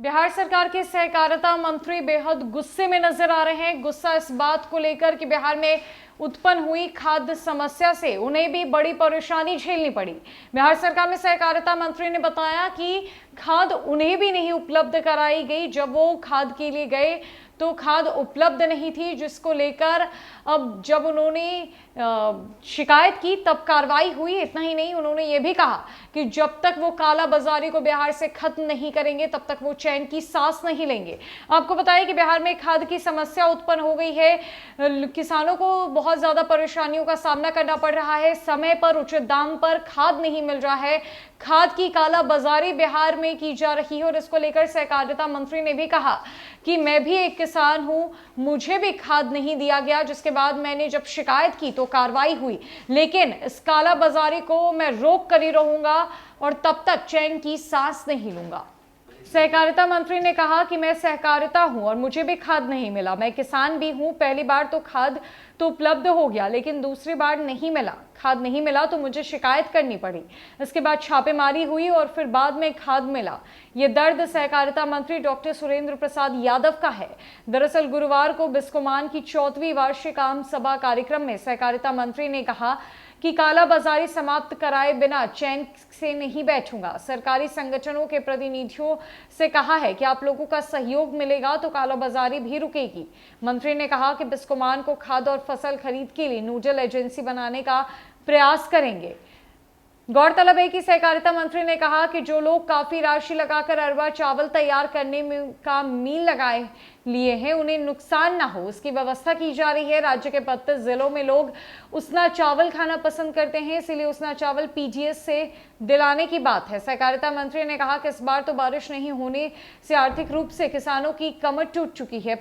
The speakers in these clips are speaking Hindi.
बिहार सरकार के सहकारिता मंत्री बेहद गुस्से में नजर आ रहे हैं। गुस्सा इस बात को लेकर कि बिहार में उत्पन्न हुई खाद्य समस्या से उन्हें भी बड़ी परेशानी झेलनी पड़ी। बिहार सरकार में सहकारिता मंत्री ने बताया कि खाद उन्हें भी नहीं उपलब्ध कराई गई। जब वो खाद के लिए गए तो खाद उपलब्ध नहीं थी, जिसको लेकर अब जब उन्होंने शिकायत की तब कार्रवाई हुई। इतना ही नहीं, उन्होंने ये भी कहा कि जब तक वो काला बाजारी को बिहार से खत्म नहीं करेंगे तब तक वो चैन की सांस नहीं लेंगे। आपको बताएं कि बिहार में खाद की समस्या उत्पन्न हो गई है। किसानों को बहुत ज्यादा परेशानियों का सामना करना पड़ रहा है। समय पर उचित दाम पर खाद नहीं मिल रहा है। खाद की काला बाजारी बिहार में की जा रही है और इसको लेकर सहकारिता मंत्री ने भी कहा कि मैं भी एक किसान हूं, मुझे भी खाद नहीं दिया गया, जिसके बाद मैंने जब शिकायत की तो कार्रवाई हुई, लेकिन इस काला बाजारी को मैं रोक कर ही रहूंगा और तब तक चैन की सांस नहीं लूंगा। सहकारिता मंत्री ने कहा कि मैं सहकारिता हूं और मुझे भी खाद नहीं मिला। मैं किसान भी हूं। पहली बार तो खाद तो उपलब्ध हो गया, लेकिन दूसरी बार नहीं मिला। खाद नहीं मिला तो मुझे शिकायत करनी पड़ी। इसके बाद छापेमारी हुई और फिर बाद में खाद मिला। ये दर्द सहकारिता मंत्री डॉक्टर सुरेंद्र प्रसाद यादव का है। दरअसल गुरुवार को बिस्कोमान की 4वीं वार्षिक आम सभा कार्यक्रम में सहकारिता मंत्री ने कहा कि काला बाजारी समाप्त कराए बिना चैन से नहीं बैठूंगा। सरकारी संगठनों के प्रतिनिधियों से कहा है कि आप लोगों का सहयोग मिलेगा तो काला बाजारी भी रुकेगी। मंत्री ने कहा कि बिस्कोमान को खाद और फसल खरीद के लिए नोडल एजेंसी बनाने का प्रयास करेंगे। गौरतलब है कि सहकारिता मंत्री ने कहा कि जो लोग काफी राशि लगाकर अरवा चावल तैयार करने में का मील लगाए लिए हैं, उन्हें नुकसान ना हो, उसकी व्यवस्था की जा रही है। राज्य के 32 जिलों में लोग उसना चावल खाना पसंद करते हैं, इसलिए उसना चावल पीजीएस से दिलाने की बात है। सहकारिता मंत्री ने कहा कि इस बार तो बारिश नहीं होने से आर्थिक रूप से किसानों की कमर टूट चुकी है।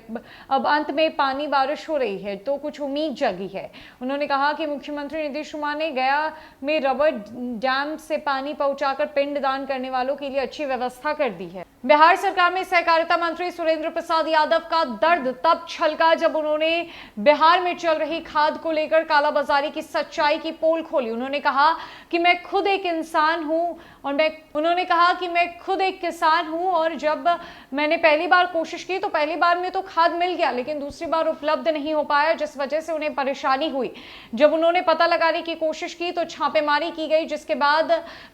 अब अंत में पानी बारिश हो रही है तो कुछ उम्मीद जगी है। उन्होंने कहा कि मुख्यमंत्री नीतीश कुमार ने गया में रबर डैम से पानी पहुंचाकर पिंडदान करने वालों के लिए अच्छी व्यवस्था कर दी है। बिहार सरकार में सहकारिता मंत्री सुरेंद्र प्रसाद यादव का दर्द तब छलका जब उन्होंने बिहार में चल रही खाद को लेकर कालाबाजारी की सच्चाई की पोल खोली। उन्होंने कहा कि मैं खुद एक इंसान हूं और जब मैंने पहली बार कोशिश की तो पहली बार में तो खाद मिल गया, लेकिन दूसरी बार उपलब्ध नहीं हो पाया, जिस वजह से उन्हें परेशानी हुई। जब उन्होंने पता लगाने की कोशिश की तो छापेमारी की गई, जिसके बाद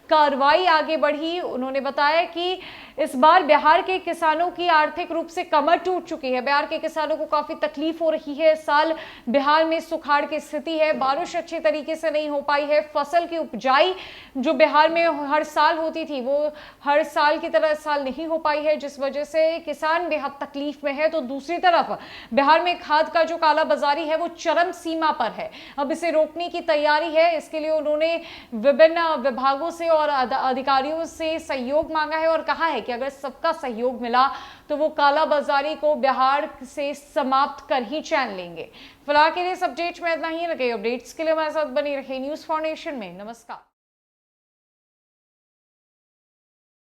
कार्रवाई आगे बढ़ी। उन्होंने बताया कि इस बार बिहार के किसानों की आर्थिक रूप से कमर टूट चुकी है। बिहार के किसानों को काफी तकलीफ हो रही है। इस साल बिहार में सुखाड़ की स्थिति है, बारिश अच्छी तरीके से नहीं हो पाई है। फसल की उपजाई जो बिहार में हर साल होती थी वो हर साल की तरह इस साल नहीं हो पाई है, जिस वजह से किसान बेहद तकलीफ में है। तो दूसरी तरफ बिहार में खाद का जो काला बाजारी है वो चरम सीमा पर है। अब इसे रोकने की तैयारी है। इसके लिए उन्होंने विभिन्न विभागों से और अधिकारियों से सहयोग मांगा है और कहा है कि अगर सबका सहयोग मिला तो वो काला बाजारी को बिहार से समाप्त कर ही चैन लेंगे। फिलहाल के लिए इस अपडेट में इतना ही। लगे अपडेट्स के लिए हमारे साथ बनी रहे न्यूज़ फाउंडेशन में। नमस्कार।